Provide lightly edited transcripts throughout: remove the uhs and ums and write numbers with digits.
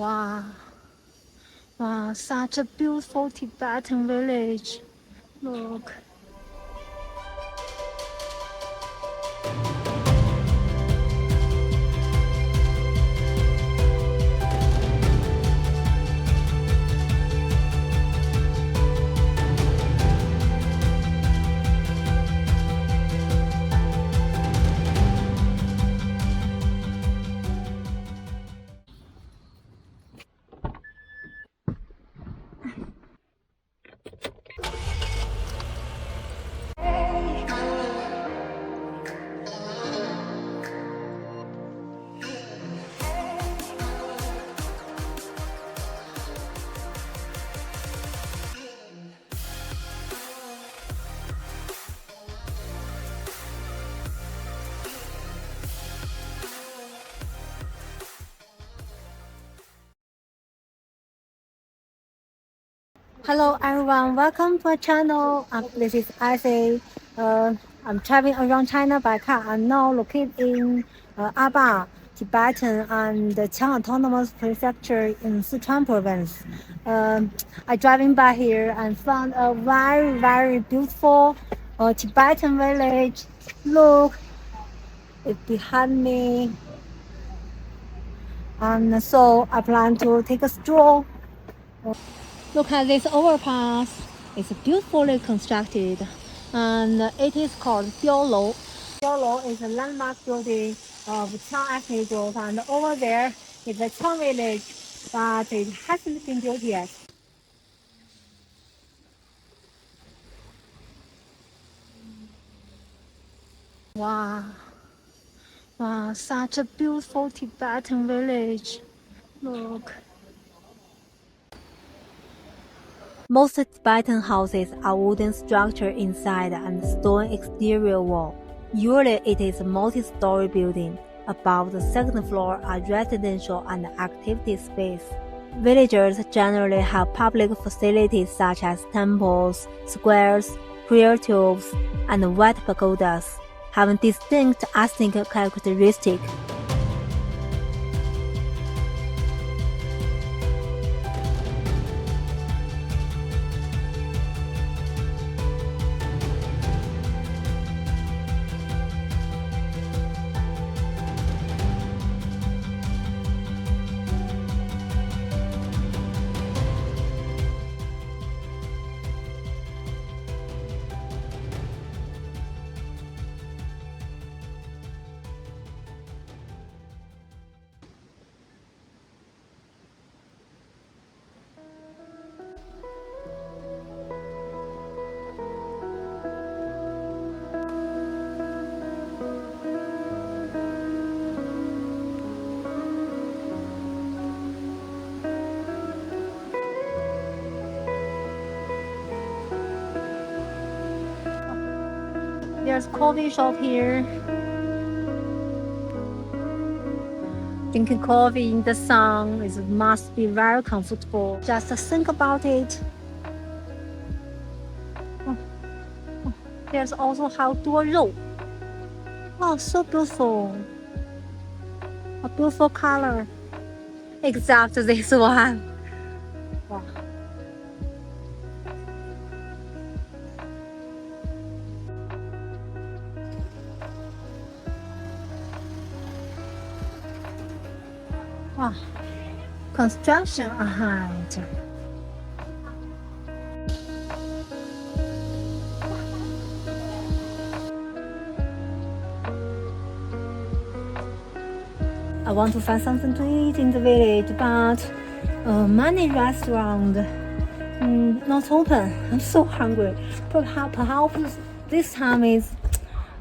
Wow, wow, such a beautiful Tibetan village. Look. Hello everyone, welcome to my channel. This is Isay. I'm traveling around China by car. I'm now located in Aba, Tibetan, and the Qiang Autonomous Prefecture in Sichuan Province. I driving by here and found a very beautiful Tibetan village. Look, it's behind me, and so I plan to take a stroll. Look at this overpass. It's beautifully constructed, and it is called vedio. Vedio is a landmark building of Qiang ethnic group, and over there is the Qiang village, but it hasn't been built yet. Wow, wow, such a beautiful Tibetan village. Look. Most Tibetan houses are wooden structure inside and stone exterior wall. Usually it is a multi-story building. Above the second floor are residential and activity space. Villagers generally have public facilities such as temples, squares, prayer tubes, and white pagodas, having distinct ethnic characteristics. There's coffee shop here. Drinking coffee in the sun must be very comfortable. Just think about it. There's also 好多肉. Oh, so beautiful. A beautiful color. Except this one. Wow. Wow. Construction behind. I want to find something to eat in the village, but many restaurants not open. I'm so hungry. Perhaps this time is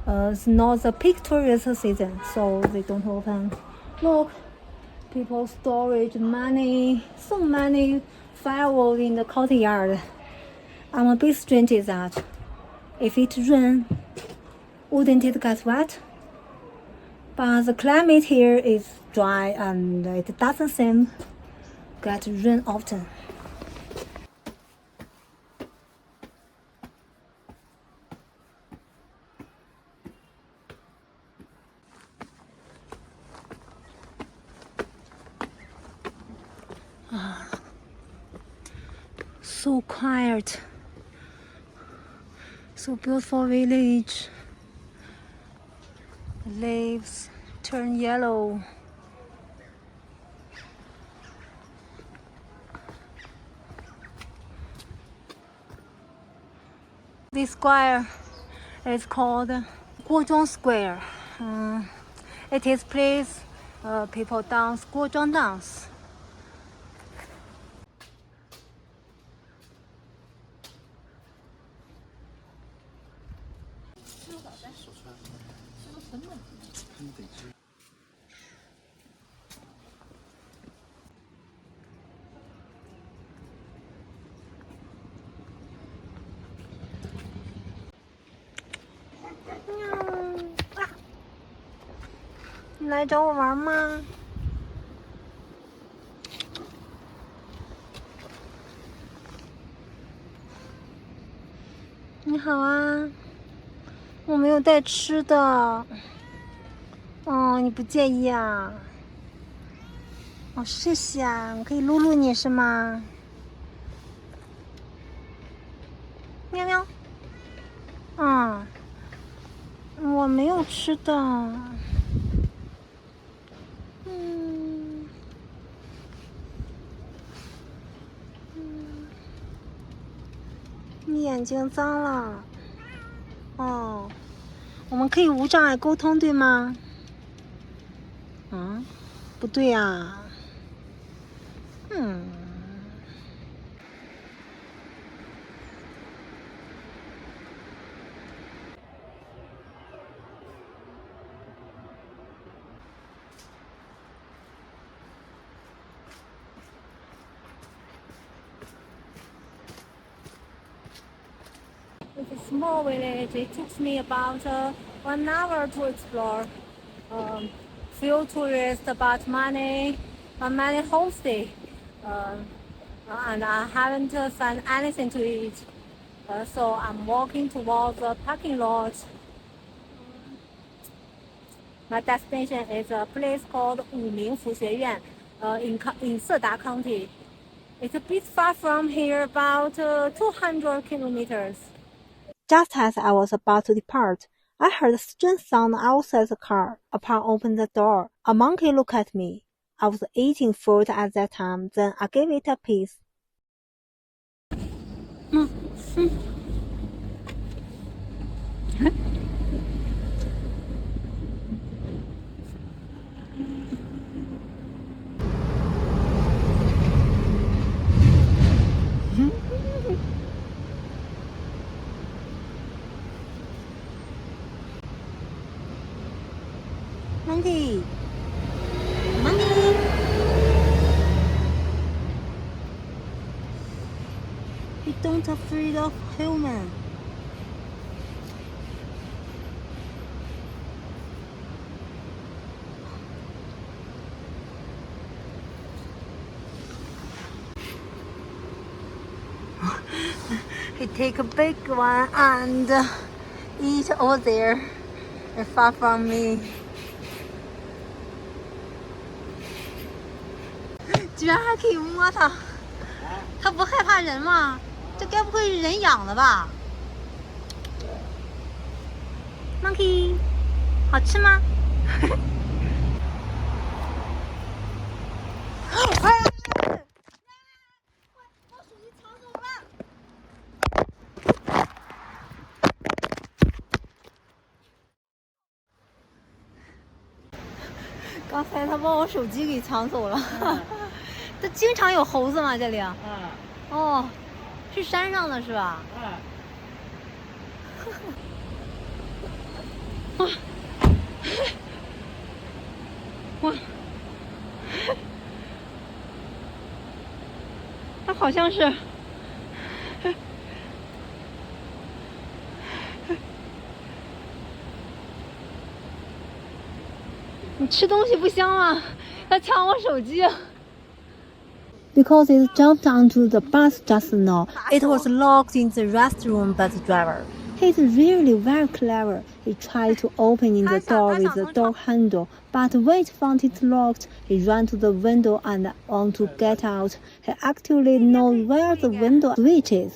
it's not the peak tourist season, so they don't open. Look, people storage money, so many firewood in the courtyard. I'm a bit strange is that if it rain, wouldn't it get wet? But the climate here is dry and it doesn't seem get rain often. So quiet. So beautiful village. The leaves turn yellow. This square is called Guozhong Square. It is place people dance Guozhong dance.啊，你来找我玩吗？你好啊，我没有带吃的。哦，你不介意啊？哦，谢谢啊，我可以撸撸你是吗？喵喵。嗯，我没有吃的。你眼睛脏了。哦，我们可以无障碍沟通，对吗？嗯，不对呀。It's a small village. It takes me about 1 hour to explore. Few tourists, but many homestay. And I haven't found anything to eat. So I'm walking towards the parking lot. My destination is a place called Wumingfu Xueyuan in Seda County. It's a bit far from here, about 200 kilometers. Just as I was about to depart, I heard a strange sound outside the car. Upon opening the door, a monkey looked at me. I was eating food at that time, then I gave it a piece. Monkey! Monkey! You don't afraid of human. He take a big one and eat over there, far from me. 居然还可以摸它，它不害怕人吗？这该不会是人养的吧 ？Monkey， 好吃吗？我手机抢走了！刚才他把我手机给抢走了。这经常有猴子吗？这里？哦，是山上的是吧？哇！哇！它好像是。你吃东西不香吗？它抢我手机。Because it jumped onto the bus just now, it was locked in the restroom by the driver. He's really very clever. He tried to open the door with the door handle, but when he found it locked, he ran to the window and wanted to get out. He actually knows where the window switch is.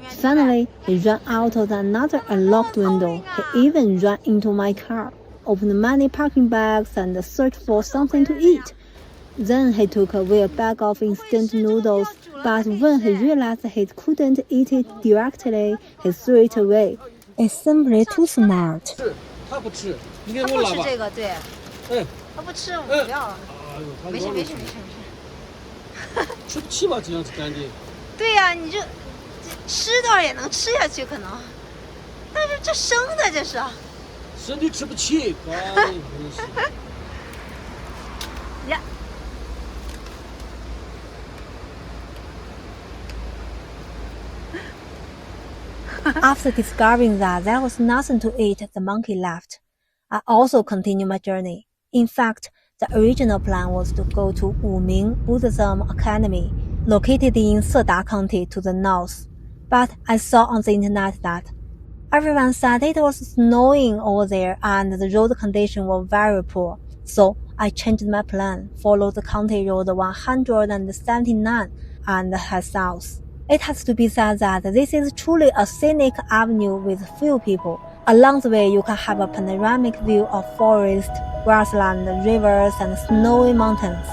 Finally, he ran out of another unlocked window. He even ran into my car, opened many parking bags, and searched for something to eat. Then he took away a bag of instant noodles, but when he realized he couldn't eat it directly, he threw it away. It's simply too smart. 是，他不吃，你给他不我拿吧。吃这个，对，他不吃，我不要了。哎呦，他没事没事没事没事。吃不起吧？这样子干的。对呀、你这吃段也能吃下去可能，但是这生的这是。生的吃不起，干的真是。呀。After discovering that there was nothing to eat, the monkey left. I also continued my journey. In fact, the original plan was to go to Wuming Buddhism Academy, located in Seda County to the north. But I saw on the internet that everyone said it was snowing over there and the road conditions were very poor. So I changed my plan, followed the county road 179 and head south. It has to be said that this is truly a scenic avenue with few people. Along the way, you can have a panoramic view of forest, grassland, rivers, and snowy mountains.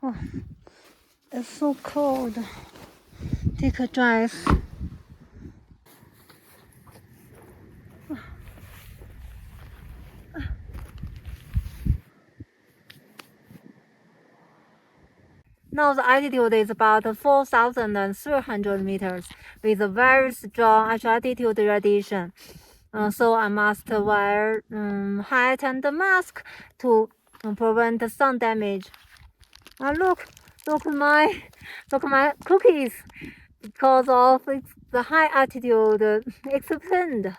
Oh, it's so cold. Take a dress. Now the altitude is about 4,300 meters with a very strong altitude radiation. So I must wear hat and mask to prevent sun damage. Look my cookies. Because of the high altitude expand.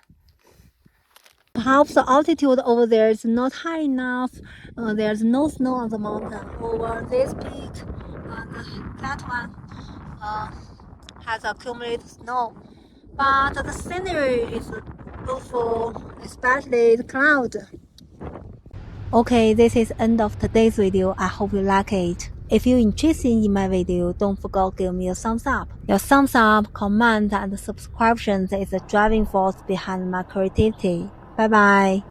Perhaps the altitude over there is not high enough. There's no snow on the mountain over this peak. That one has accumulated snow. But the scenery is Also, especially the cloud. Okay, this is end of today's video. I hope you like it. If you're interested in my video, don't forget to give me a thumbs up. Your thumbs up, comment, and subscriptions is the driving force behind my creativity. Bye bye.